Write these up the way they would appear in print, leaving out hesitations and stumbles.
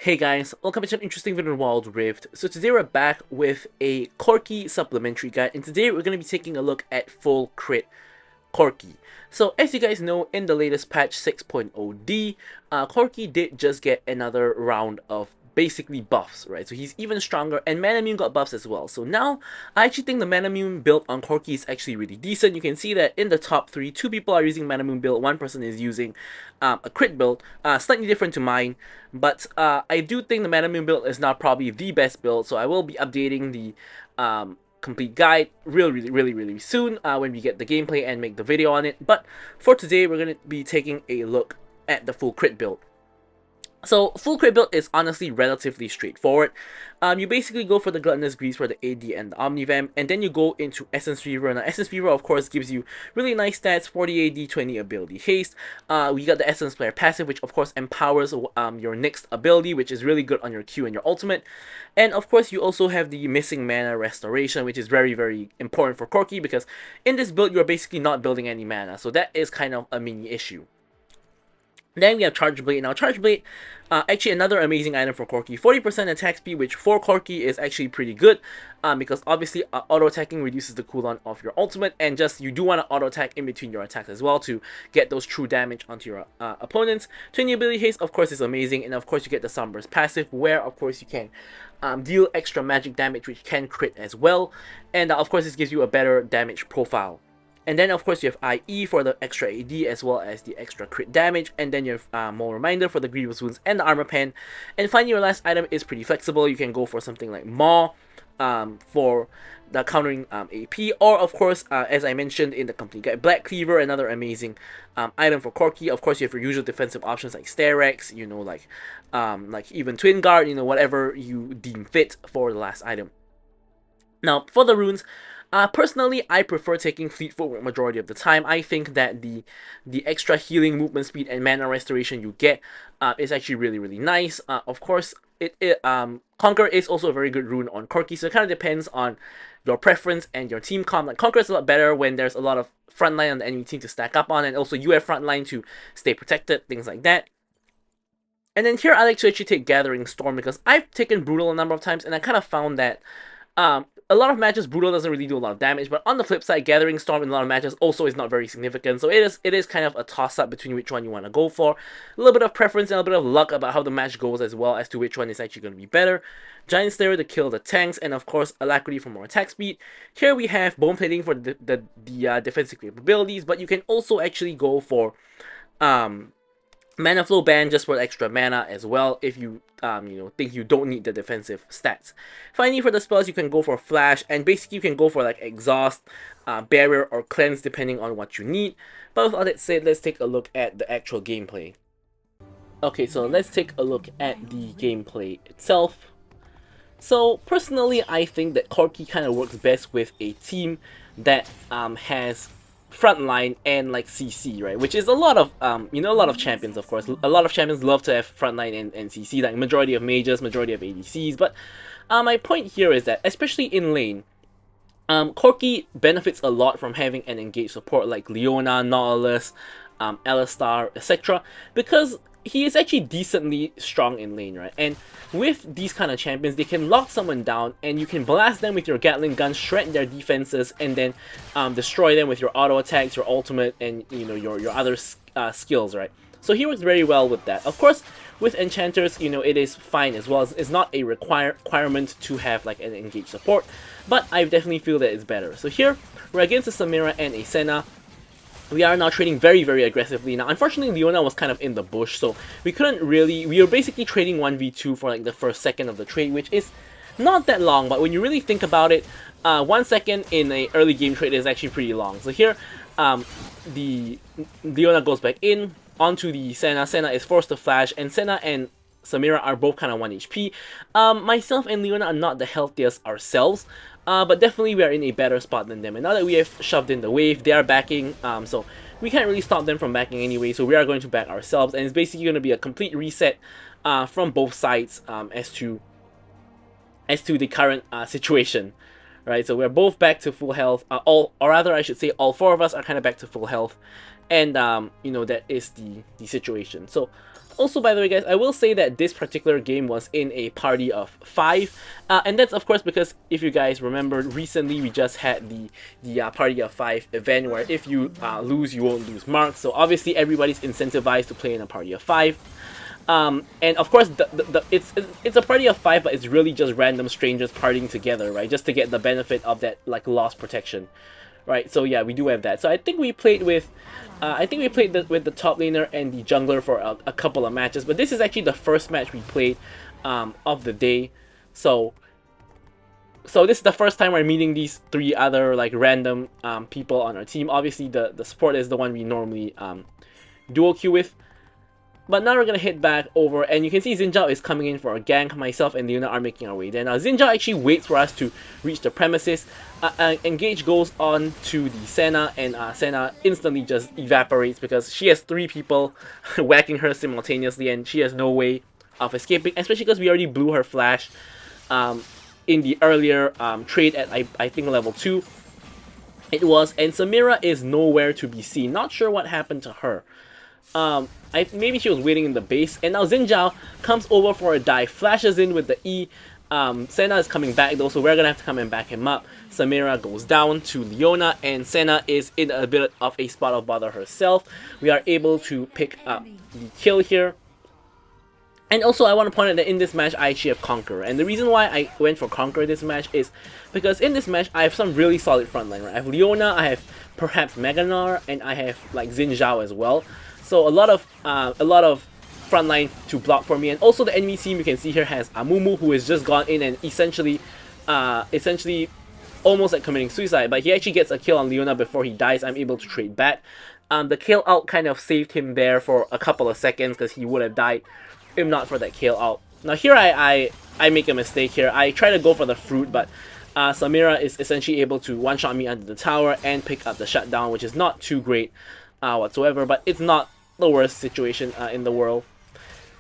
Hey guys, welcome to an interesting video in Wild Rift. So today we're back with a Corki supplementary guide, and today we're going to be taking a look at full crit Corki. So as you guys know, in the latest patch 6.0D, Corki did just get another round of basically buffs, right? So he's even stronger, and Manamune got buffs as well. So now, I actually think the Manamune build on Corki is actually really decent. You can see that in the top 3, 2 people are using Manamune build, 1 person is using a crit build, slightly different to mine, but I do think the Manamune build is now probably the best build, so I will be updating the complete guide really soon when we get the gameplay and make the video on it. But for today, we're going to be taking a look at the full crit build. So, full crit build is honestly relatively straightforward. You basically go for the Gluttonous Grease for the AD and the Omnivamp, and then you go into Essence Fever. Now, Essence Fever, of course, gives you really nice stats, 40 AD, 20 ability haste. We got the Essence Player passive, which of course empowers your next ability, which is really good on your Q and your ultimate. And of course, you also have the Missing Mana Restoration, which is very important for Corki, because in this build, you're basically not building any mana, so that is kind of a mini issue. Then we have Charge Blade. Now, Charge Blade, actually another amazing item for Corki. 40% attack speed, which for Corki is actually pretty good, because obviously auto-attacking reduces the cooldown of your ultimate, and just you do want to auto-attack in between your attacks as well to get those true damage onto your opponents. 20 ability haste, of course, is amazing, and of course you get the Sunburst passive, where of course you can deal extra magic damage, which can crit as well, and of course this gives you a better damage profile. And then of course you have IE for the extra AD as well as the extra crit damage, and then you have more reminder for the grievous wounds and the armor pen. And finally, your last item is pretty flexible. You can go for something like Maw for the countering AP, or of course, as I mentioned in the complete guide, Black Cleaver, another amazing item for Corki. Of course, you have your usual defensive options like Starex, you know, like even Twin Guard, you know, whatever you deem fit for the last item. Now, for the runes, personally, I prefer taking Fleet Footwork majority of the time. I think that the extra healing, movement speed, and mana restoration you get is actually really nice. Of course, Conquer is also a very good rune on Corki, so it kind of depends on your preference and your team comp. Like, Conquer is a lot better when there's a lot of frontline on the enemy team to stack up on, and also you have frontline to stay protected, things like that. And then here I like to actually take Gathering Storm, because I've taken Brutal a number of times, and I kind of found that a lot of matches, Brutal doesn't really do a lot of damage, but on the flip side, Gathering Storm in a lot of matches also is not very significant, so it is kind of a toss-up between which one you want to go for. A little bit of preference and a bit of luck about how the match goes as well as to which one is actually going to be better. Giant Slayer to kill the tanks, and of course, Alacrity for more attack speed. Here we have Bone Plating for the defensive capabilities, but you can also actually go for Mana Flow Band just for extra mana as well if you think you don't need the defensive stats. Finally, for the spells, you can go for Flash, and basically you can go for like Exhaust, Barrier, or Cleanse depending on what you need. But with all that said, let's take a look at the actual gameplay. Okay, so let's take a look at the gameplay itself. So personally, I think that Corki kind of works best with a team that has frontline and like CC, right? Which is a lot of a lot of champions, of course. A lot of champions love to have frontline and CC, like majority of mages, majority of ADCs. But my point here is that, especially in lane, Corki benefits a lot from having an engaged support like Leona, Nautilus, Alistar, etc. because he is actually decently strong in lane, right? And with these kind of champions, they can lock someone down, and you can blast them with your Gatling gun, shred their defenses, and then destroy them with your auto attacks, your ultimate, and your other skills, right? So he works very well with that. Of course, with enchanters, it is fine as well. It's not a requirement to have like an engaged support, but I definitely feel that it's better. So here we're against a Samira and a Senna. We are now trading very aggressively. Now, unfortunately, Leona was kind of in the bush, so we couldn't really... We were basically trading 1v2 for like the first second of the trade, which is not that long, but when you really think about it, 1 second in an early game trade is actually pretty long. So here, the Leona goes back in, onto the Senna. Senna is forced to flash, and Senna and Samira are both kind of 1 HP. Myself and Leona are not the healthiest ourselves, but definitely we are in a better spot than them. And now that we have shoved in the wave, they are backing, so we can't really stop them from backing anyway, so we are going to back ourselves, and it's basically going to be a complete reset from both sides as to the current situation. Right, so we're both back to full health, or rather I should say all 4 of us are kind of back to full health, and that is the situation. So Also, by the way, guys, I will say that this particular game was in a party of 5, and that's of course because if you guys remember, recently we just had the party of 5 event where if you lose, you won't lose marks. So obviously everybody's incentivized to play in a party of 5. And of course, it's a party of 5, but it's really just random strangers partying together, right? Just to get the benefit of that like loss protection, right? So yeah, we do have that. So I think we played with, with the top laner and the jungler for a couple of matches, but this is actually the first match we played of the day. So this is the first time we're meeting these 3 other like random people on our team. Obviously, the support is the one we normally duo queue with. But now we're going to hit back over, and you can see Xin Zhao is coming in for a gank. Myself and Leona are making our way there. Now Xin Zhao actually waits for us to reach the premises. Engage goes on to the Senna, and Senna instantly just evaporates because she has 3 people whacking her simultaneously, and she has no way of escaping, especially because we already blew her flash in the earlier trade at, I think, level 2. It was, and Samira is nowhere to be seen. Not sure what happened to her. Maybe she was waiting in the base, and now Xin Zhao comes over for a dive, flashes in with the E. Senna is coming back though, so we're gonna have to come and back him up. Samira goes down to Leona, and Senna is in a bit of a spot of bother herself. We are able to pick up the kill here. And also, I want to point out that in this match, I actually have Conqueror. And the reason why I went for Conqueror this match is because in this match, I have some really solid frontline, right? I have Leona, I have perhaps Meganar, and I have like Xin Zhao as well. So a lot of frontline to block for me. And also the enemy team, you can see here, has Amumu, who has just gone in and essentially almost like committing suicide. But he actually gets a kill on Leona before he dies. I'm able to trade back. The kill out kind of saved him there for a couple of seconds because he would have died if not for that kill out. Now here I make a mistake here. I try to go for the fruit, but Samira is essentially able to one-shot me under the tower and pick up the shutdown, which is not too great whatsoever, but it's not the worst situation in the world.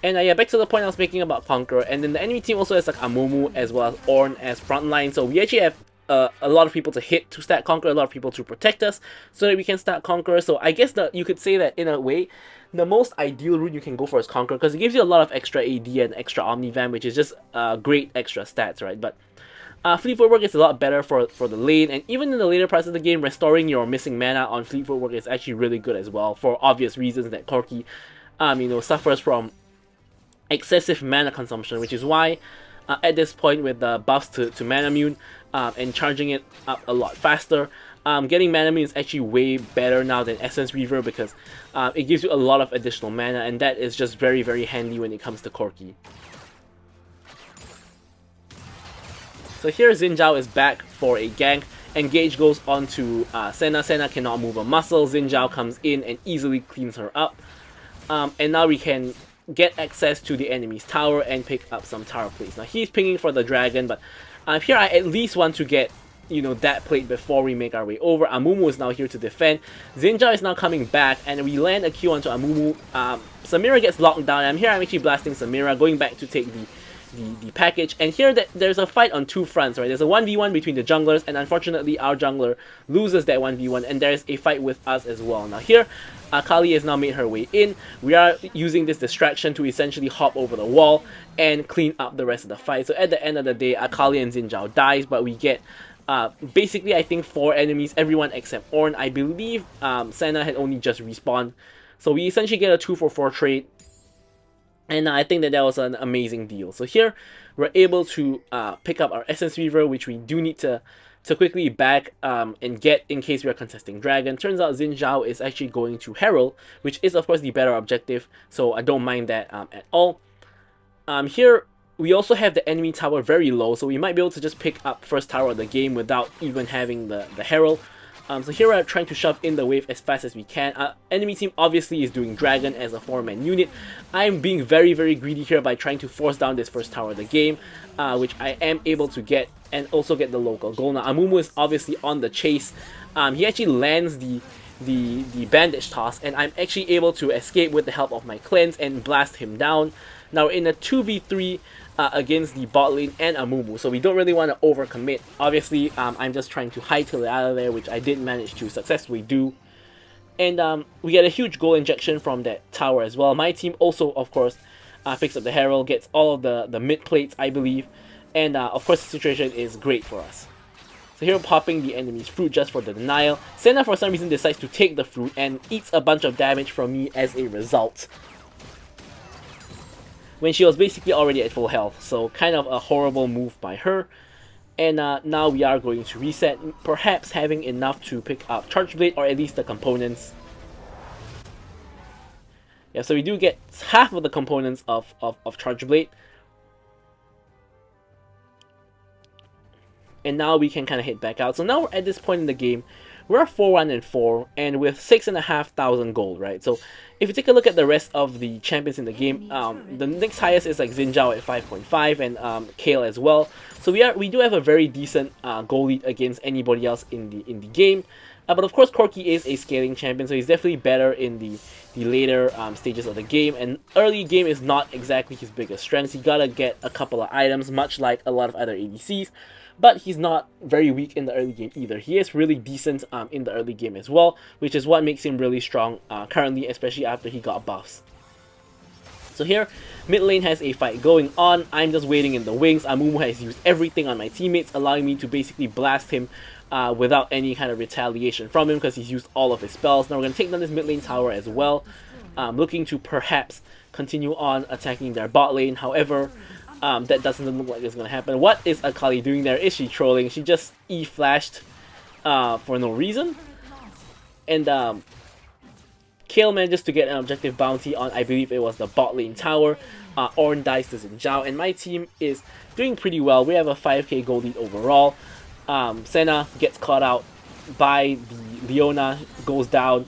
And yeah, back to the point I was making about Conqueror, and then the enemy team also has like Amumu as well as Ornn as frontline, so we actually have a lot of people to hit to stack Conqueror, a lot of people to protect us so that we can stack Conqueror. So I guess that you could say that in a way, the most ideal route you can go for is Conqueror because it gives you a lot of extra AD and extra Omnivan, which is just great extra stats, right? But Fleet Footwork is a lot better for the lane, and even in the later parts of the game, restoring your missing mana on Fleet Footwork is actually really good as well, for obvious reasons that Corki suffers from excessive mana consumption, which is why at this point with the buffs to Mana Mune and charging it up a lot faster, getting Mana Mune is actually way better now than Essence Reaver because it gives you a lot of additional mana, and that is just very, very handy when it comes to Corki. So here Xin Zhao is back for a gank. Engage goes on to Senna. Senna cannot move a muscle. Xin Zhao comes in and easily cleans her up. And now we can get access to the enemy's tower and pick up some tower plates. Now he's pinging for the dragon, but here I at least want to get that plate before we make our way over. Amumu is now here to defend. Xin Zhao is now coming back, and we land a Q onto Amumu. Samira gets locked down. I'm actually blasting Samira, going back to take the package, and here there's a fight on 2 fronts, right? There's a 1v1 between the junglers, and unfortunately our jungler loses that 1v1, and there's a fight with us as well. Now here Akali has now made her way in. We are using this distraction to essentially hop over the wall and clean up the rest of the fight. So at the end of the day, Akali and Xin Zhao dies, but we get basically I think 4 enemies, everyone except Ornn. I believe Senna had only just respawned, so we essentially get a 2-for-4 trade. And I think that was an amazing deal. So here, we're able to pick up our Essence Reaver, which we do need to quickly back and get in case we are contesting Dragon. Turns out Xin Zhao is actually going to Herald, which is of course the better objective, so I don't mind that at all. Here, we also have the enemy tower very low, so we might be able to just pick up first tower of the game without even having the Herald. So here we're trying to shove in the wave as fast as we can. Enemy team obviously is doing Dragon as a 4-man unit. I'm being very, very greedy here by trying to force down this first tower of the game, which I am able to get, and also get the local goal. Now Amumu is obviously on the chase. He actually lands the bandage toss, and I'm actually able to escape with the help of my cleanse and blast him down. Now in a 2v3 against the bot lane and Amumu, so we don't really want to overcommit. Obviously, I'm just trying to hightail it out of there, which I did manage to successfully do. And we get a huge goal injection from that tower as well. My team also, of course, picks up the Herald, gets all of the mid plates, I believe. And of course, the situation is great for us. So here, popping the enemy's fruit just for the denial. Senna, for some reason, decides to take the fruit and eats a bunch of damage from me as a result, when she was basically already at full health. So kind of a horrible move by her. And now we are going to reset, perhaps having enough to pick up Charge Blade, or at least the components. Yeah, so we do get half of the components of Charge Blade. And now we can kind of head back out. So now at this point in the game, we're 4-1-4, and with 6,500 gold, right? So if you take a look at the rest of the champions in the game, the next highest is like Xin Zhao at 5.5, and Kale as well. So we do have a very decent gold lead against anybody else in the game. But of course, Corki is a scaling champion, so he's definitely better in the later stages of the game. And early game is not exactly his biggest strength. You gotta get a couple of items, much like a lot of other ADCs. But he's not very weak in the early game either. He is really decent in the early game as well, which is what makes him really strong currently, especially after he got buffs. So here, mid lane has a fight going on. I'm just waiting in the wings. Amumu has used everything on my teammates, allowing me to basically blast him without any kind of retaliation from him, because he's used all of his spells. Now we're going to take down this mid lane tower as well, looking to perhaps continue on attacking their bot lane. However, that doesn't look like it's going to happen. What is Akali doing there? Is she trolling? She just E-flashed for no reason. And Kale manages to get an objective bounty on, I believe it was the bot lane tower. Ornn dies to Xin Zhao, and my team is doing pretty well. We have a 5k gold lead overall. Senna gets caught out by the Leona, goes down.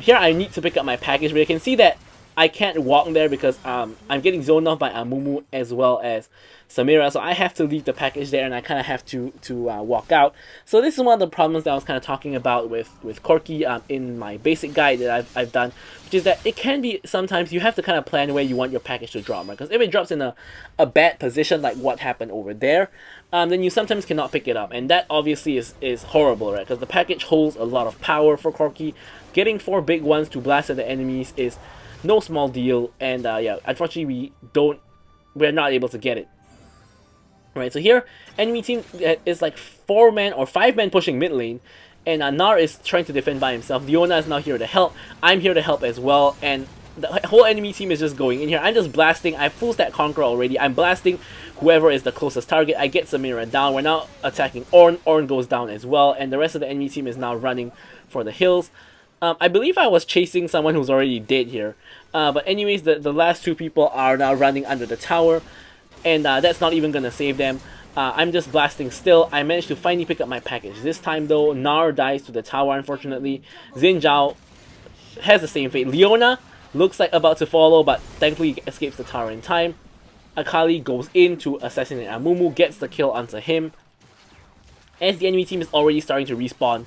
Here I need to pick up my package, but you can see that I can't walk there because I'm getting zoned off by Amumu as well as Samira, so I have to leave the package there, and I kind of have to walk out. So this is one of the problems that I was kind of talking about with Corki in my basic guide that I've done, which is that it can be sometimes you have to kind of plan where you want your package to drop, right? Because if it drops in a bad position like what happened over there, then you sometimes cannot pick it up, and that obviously is horrible, right? Because the package holds a lot of power for Corki. Getting 4 big ones to blast at the enemies is no small deal, and yeah, unfortunately we're not able to get it. Right, so here, enemy team is like 4 men or 5 men pushing mid lane, and Nar is trying to defend by himself. Leona is now here to help. I'm here to help as well, and the whole enemy team is just going in here. I'm just blasting. I full stack Conqueror already. I'm blasting whoever is the closest target. I get Samira down. We're now attacking Ornn. Ornn goes down as well, and the rest of the enemy team is now running for the hills. I believe I was chasing someone who's already dead here. But anyways, the last 2 people are now running under the tower. And that's not even going to save them. I'm just blasting still. I managed to finally pick up my package. This time though, Nar dies to the tower, unfortunately. Xin Zhao has the same fate. Leona looks like about to follow, but thankfully escapes the tower in time. Akali goes in to assassinate Amumu, gets the kill onto him. As the enemy team is already starting to respawn.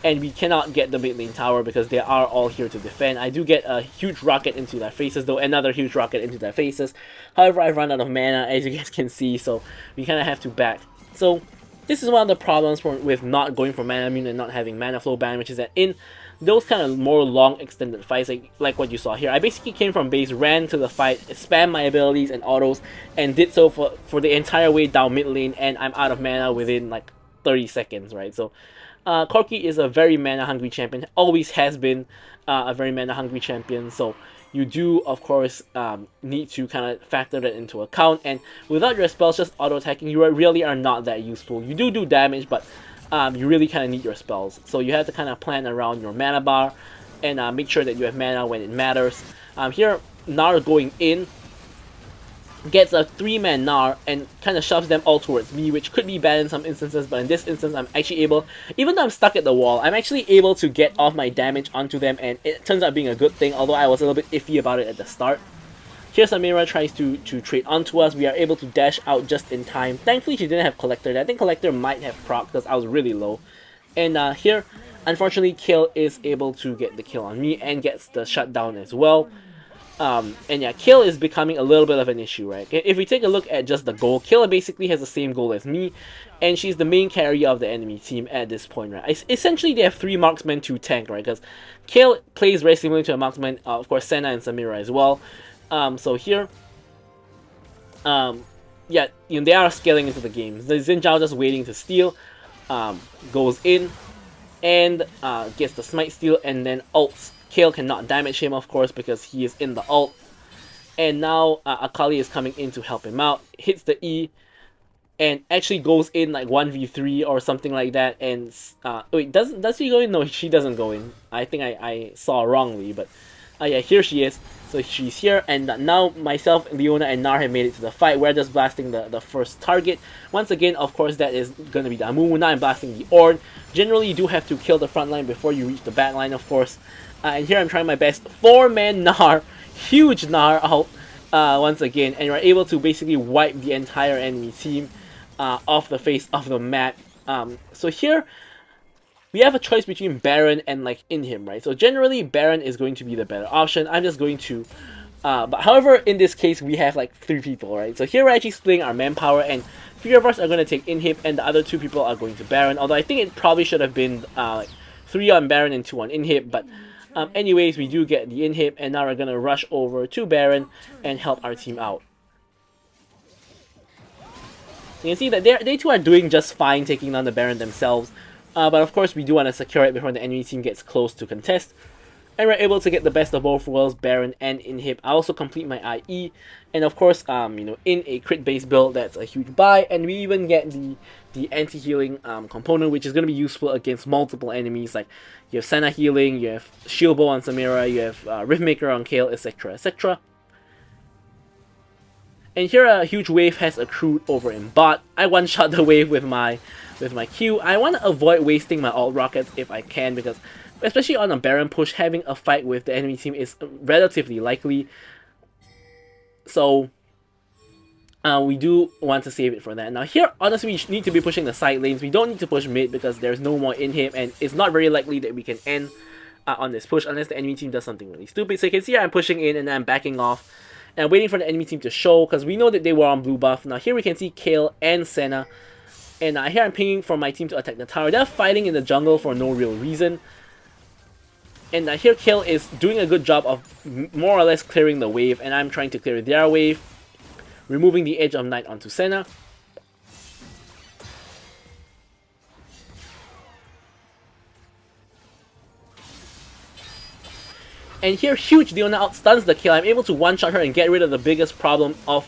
And we cannot get the mid lane tower because they are all here to defend. I do get a huge rocket into their faces though, another huge rocket into their faces. However, I've run out of mana, as you guys can see, so we kind of have to back. So this is one of the problems with not going for mana immune and not having mana flow ban, which is that in those kind of more long extended fights, like what you saw here, I basically came from base, ran to the fight, spammed my abilities and autos, and did so for the entire way down mid lane, and I'm out of mana within like 30 seconds, right? So Corki is a very mana-hungry champion, always has been a very mana-hungry champion, so you do, of course, need to kind of factor that into account, and without your spells just auto-attacking, you really are not that useful. You do damage, but you really kind of need your spells, so you have to kind of plan around your mana bar, and make sure that you have mana when it matters. Here, Nar going in, gets a 3-man Nar and kind of shoves them all towards me, which could be bad in some instances, but in this instance I'm actually able, even though I'm stuck at the wall, I'm actually able to get off my damage onto them, and it turns out being a good thing, although I was a little bit iffy about it at the start. Here Samira tries to trade onto us. We are able to dash out just in time. Thankfully she didn't have Collector. I think Collector might have proc because I was really low. And here, unfortunately, Kale is able to get the kill on me and gets the shutdown as well. And yeah, kill is becoming a little bit of an issue, right? If we take a look at just the goal, kill basically has the same goal as me, and she's the main carrier of the enemy team at this point, right? Essentially, they have 3 marksmen to tank, right? Because kill plays very similar to a marksman, of course, Senna and Samira as well. So here, yeah, you know, they are scaling into the game. The Xin Zhao just waiting to steal, goes in, and gets the smite steal, and then ults. Kale cannot damage him, of course, because he is in the ult. And now Akali is coming in to help him out, hits the E, and actually goes in like 1v3 or something like that. And wait, does she go in? No, she doesn't go in. I think I saw wrongly, but yeah, here she is. So she's here, and now myself, Leona, and Nar have made it to the fight. We're just blasting the first target. Once again, of course, that is going to be the Amumu. Now I'm blasting the Ornn. Generally, you do have to kill the front line before you reach the back line, of course. And here I'm trying my best. 4-man Gnar. Huge Gnar out once again. And you're able to basically wipe the entire enemy team off the face of the map. So here, we have a choice between Baron and like Inhib, right? So generally, Baron is going to be the better option. I'm just going to... but however, in this case, we have like 3 people, right? So here we're actually splitting our manpower, and 3 of us are going to take Inhib, and the other 2 people are going to Baron. Although I think it probably should have been like 3 on Baron and 2 on Inhib, but... anyways, we do get the Inhib, and now we're gonna rush over to Baron and help our team out. You can see that they too are doing just fine taking down the Baron themselves, but of course we do want to secure it before the enemy team gets close to contest. And we're able to get the best of both worlds, Baron and Inhib. I also complete my IE, and of course, you know, in a crit-based build, that's a huge buy. And we even get the anti-healing component, which is going to be useful against multiple enemies. Like you have Senna healing, you have Shield Bow on Samira, you have Riftmaker on Kale, etc., etc. And here a huge wave has accrued over in bot. I one-shot the wave with my Q. I want to avoid wasting my ult rockets if I can, because especially on a Baron push, having a fight with the enemy team is relatively likely. So we do want to save it for that. Now here, honestly, we need to be pushing the side lanes. We don't need to push mid because there's no more Inhib, and it's not very likely that we can end on this push unless the enemy team does something really stupid. So you can see I'm pushing in and I'm backing off. And I'm waiting for the enemy team to show, because we know that they were on blue buff. Now here we can see Kale and Senna. And here I'm pinging for my team to attack the tower. They're fighting in the jungle for no real reason. And here Kale is doing a good job of more or less clearing the wave. And I'm trying to clear their wave, removing the Edge of Night onto Senna. And here, huge Leona outstuns the kill. I'm able to one-shot her and get rid of the biggest problem of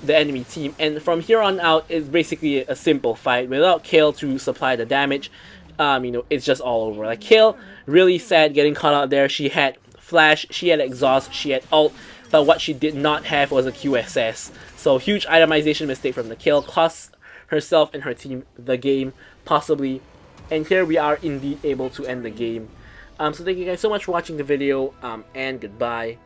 the enemy team. And from here on out, it's basically a simple fight. Without Kale to supply the damage, you know, it's just all over. Like, Kale, really sad getting caught out there. She had Flash, she had Exhaust, she had Ult, but what she did not have was a QSS. So, huge itemization mistake from the Kale. Costs herself and her team the game, possibly. And here we are indeed able to end the game. So thank you guys so much for watching the video, and goodbye.